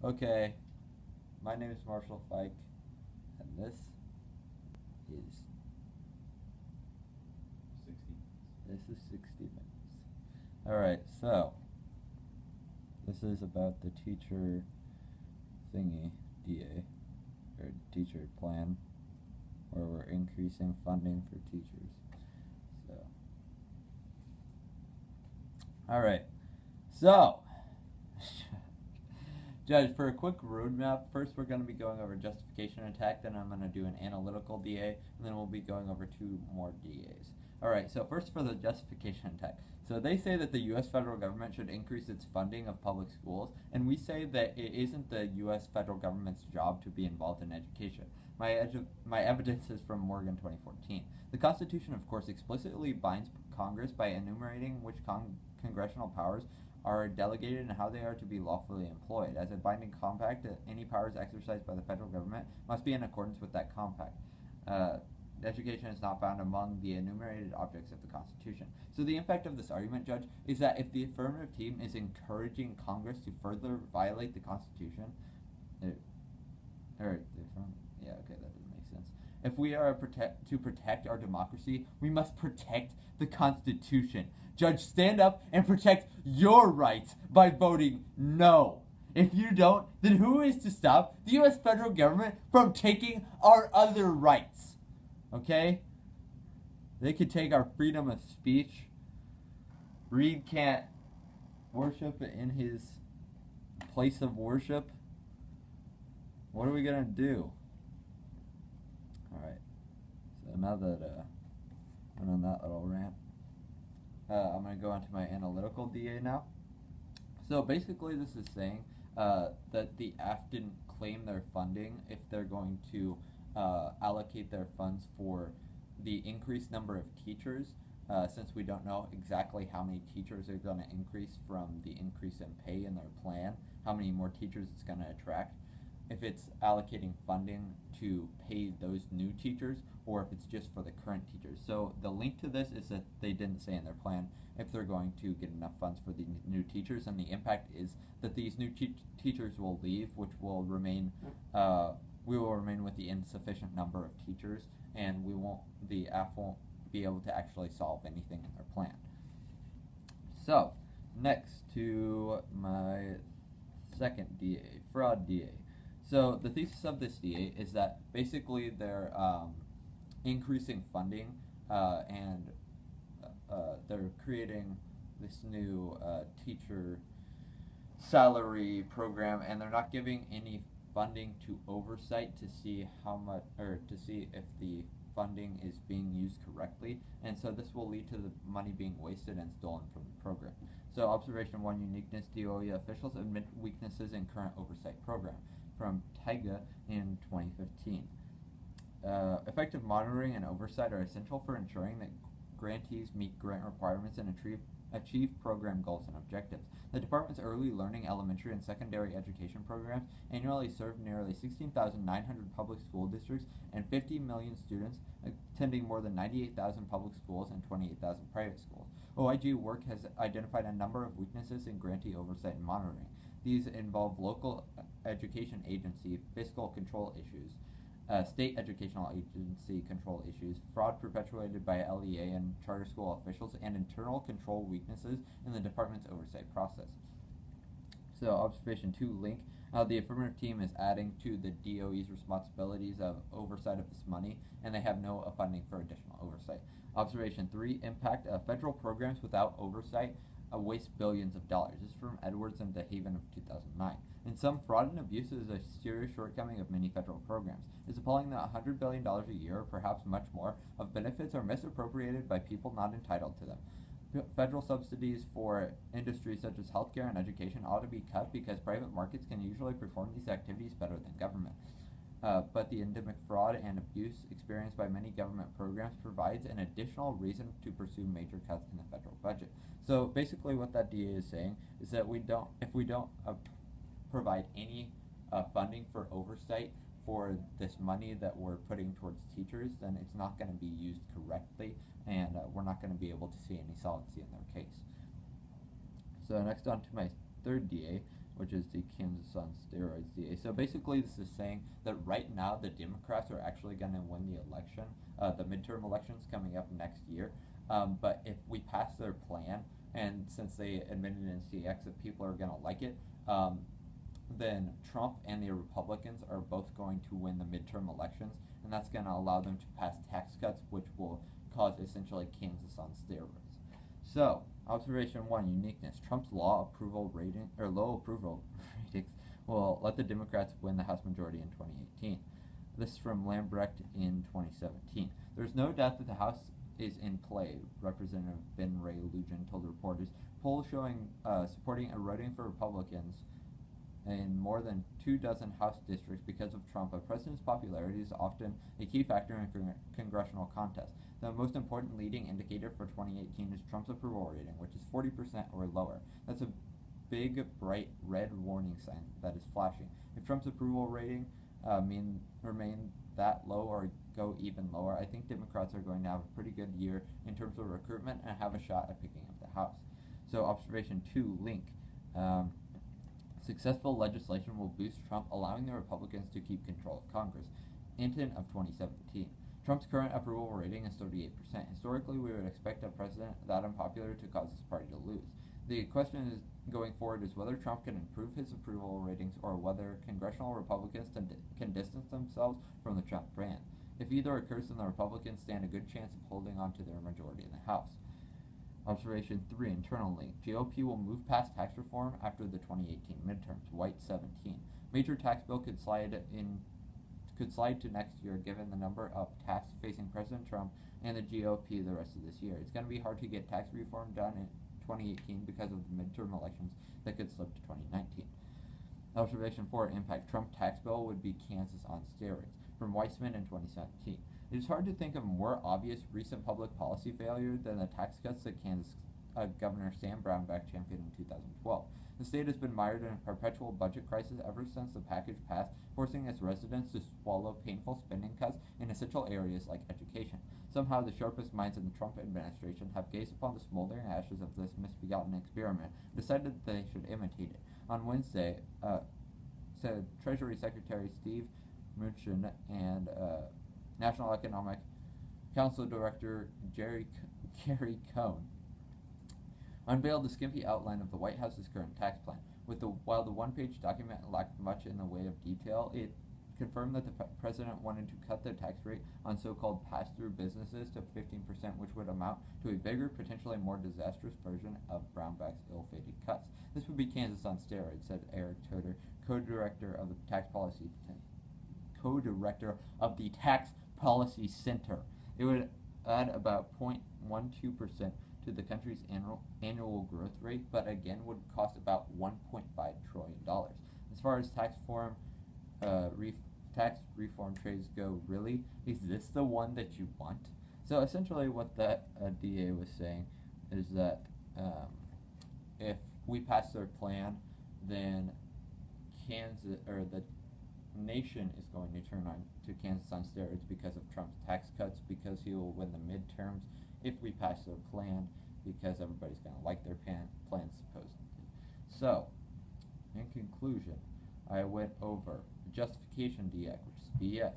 Okay, my name is Marshall Fike, and this is 60 minutes. All right, so this is about the teacher thingy, DA, or teacher plan, where we're increasing funding for teachers. So, all right, so. Judge, for a quick roadmap, first we're going to be going over justification attack, then I'm going to do an analytical DA, and then we'll be going over 2 more DAs. Alright, so first for the justification attack. So they say that the U.S. federal government should increase its funding of public schools, and we say that it isn't the U.S. federal government's job to be involved in education. My evidence is from Morgan 2014. The Constitution, of course, explicitly binds Congress by enumerating which congressional powers are delegated and how they are to be lawfully employed. As a binding compact, any powers exercised by the federal government must be in accordance with that compact. Education is not found among the enumerated objects of the Constitution. So the impact of this argument, Judge, is that if the affirmative team is encouraging Congress to further violate the Constitution, that doesn't make sense. If we are to protect our democracy, we must protect the Constitution. Judge, stand up and protect your rights by voting no. If you don't, then who is to stop the U.S. federal government from taking our other rights? Okay? They could take our freedom of speech. Reed can't worship in his place of worship. What are we going to do? Alright. So now that I'm on that little rant, I'm going to go into my analytical DA now. So basically this is saying that the AF didn't claim their funding if they're going to allocate their funds for the increased number of teachers, since we don't know exactly how many teachers are going to increase from the increase in pay in their plan, how many more teachers it's going to attract, if it's allocating funding to pay those new teachers or if it's just for the current teachers. So the link to this is that they didn't say in their plan if they're going to get enough funds for the new teachers, and the impact is that these new teachers will leave, which will remain, we will remain with the insufficient number of teachers, and the AF won't be able to actually solve anything in their plan. So, next to my second DA, fraud DA. So the thesis of this DA is that basically they're increasing funding and they're creating this new teacher salary program, and they're not giving any funding to oversight to see how much, or to see if the funding is being used correctly, and so this will lead to the money being wasted and stolen from the program. So observation 1, uniqueness, DOE officials admit weaknesses in current oversight program, from Taiga in 2015. Effective monitoring and oversight are essential for ensuring that grantees meet grant requirements and achieve program goals and objectives. The department's early learning, elementary, and secondary education programs annually serve nearly 16,900 public school districts and 50 million students, attending more than 98,000 public schools and 28,000 private schools. OIG work has identified a number of weaknesses in grantee oversight and monitoring. These involve local education agency fiscal control issues, state educational agency control issues, fraud perpetuated by LEA and charter school officials, and internal control weaknesses in the department's oversight process. So observation 2, link. The affirmative team is adding to the DOE's responsibilities of oversight of this money, and they have no funding for additional oversight. Observation 3, impact. Federal programs without oversight waste billions of dollars. This is from Edwards and DeHaven of 2009. In sum, fraud and abuse is a serious shortcoming of many federal programs. It's appalling that $100 billion a year, or perhaps much more, of benefits are misappropriated by people not entitled to them. Federal subsidies for industries such as healthcare and education ought to be cut because private markets can usually perform these activities better than government. But the endemic fraud and abuse experienced by many government programs provides an additional reason to pursue major cuts in the federal budget. So basically what that DA is saying is that if we don't provide any funding for oversight for this money that we're putting towards teachers, then it's not going to be used correctly, and we're not going to be able to see any solvency in their case. So next on to my third DA, which is the Kansas on Steroids DA. So basically, this is saying that right now the Democrats are actually going to win the election, the midterm elections coming up next year. But if we pass their plan, and since they admitted in CX that people are going to like it, then Trump and the Republicans are both going to win the midterm elections, and that's going to allow them to pass tax cuts, which will cause essentially Kansas on steroids. So, observation 1, uniqueness. Trump's low approval ratings will let the Democrats win the House majority in 2018. This is from Lambrecht in 2017. There's no doubt that the House is in play, Representative Ben Ray Lugin told reporters. Polls showing supporting eroding for Republicans in more than 24 House districts because of Trump. A president's popularity is often a key factor in congressional contests. The most important leading indicator for 2018 is Trump's approval rating, which is 40% or lower. That's a big, bright red warning sign that is flashing. If Trump's approval rating remain that low or go even lower, I think Democrats are going to have a pretty good year in terms of recruitment and have a shot at picking up the House. So observation 2, link. Successful legislation will boost Trump, allowing the Republicans to keep control of Congress. Hinton of 2017. Trump's current approval rating is 38%. Historically, we would expect a president that unpopular to cause his party to lose. The question is going forward is whether Trump can improve his approval ratings or whether congressional Republicans can distance themselves from the Trump brand. If either occurs, then the Republicans stand a good chance of holding on to their majority in the House. Observation 3, internal link. GOP will move past tax reform after the 2018 midterms. White 17. Major tax bill could slide to next year given the number of tasks facing President Trump and the GOP the rest of this year. It's going to be hard to get tax reform done in 2018 because of the midterm elections that could slip to 2019. Observation 4, impact. Trump tax bill would be Kansas on steroids. From Weissman in 2017. It is hard to think of a more obvious recent public policy failure than the tax cuts that Kansas Governor Sam Brownback championed in 2012. The state has been mired in a perpetual budget crisis ever since the package passed, forcing its residents to swallow painful spending cuts in essential areas like education. Somehow, the sharpest minds in the Trump administration have gazed upon the smoldering ashes of this misbegotten experiment and decided that they should imitate it. On Wednesday, said Treasury Secretary Steve Mnuchin and National Economic Council Director Gary Cohn unveiled the skimpy outline of the White House's current tax plan. While the one-page document lacked much in the way of detail, it confirmed that the president wanted to cut the tax rate on so-called pass-through businesses to 15%, which would amount to a bigger, potentially more disastrous version of Brownback's ill-fated cuts. This would be Kansas on steroids, said Eric Toder, co-director of the Tax Policy Center. It would add about 0.12% to the country's annual growth rate, but again would cost about $1.5 trillion. As far as tax reform trades go, really, is this the one that you want? So essentially what that DA was saying is that if we pass their plan, then Kansas, or the nation, is going to turn on to Kansas on steroids because of Trump's tax cuts, because he will win the midterms if we pass their plan, because everybody's going to like their plan supposedly. So, in conclusion, I went over the justification DA, which is BS,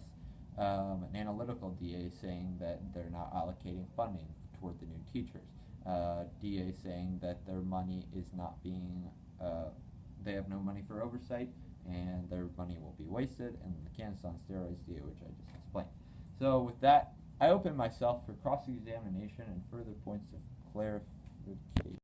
an analytical DA saying that they're not allocating funding toward the new teachers, DA saying that their money is not being, they have no money for oversight, and their money will be wasted, and the Kansas on steroids DA, which I just explained. So with that, I open myself for cross-examination and further points of clarification.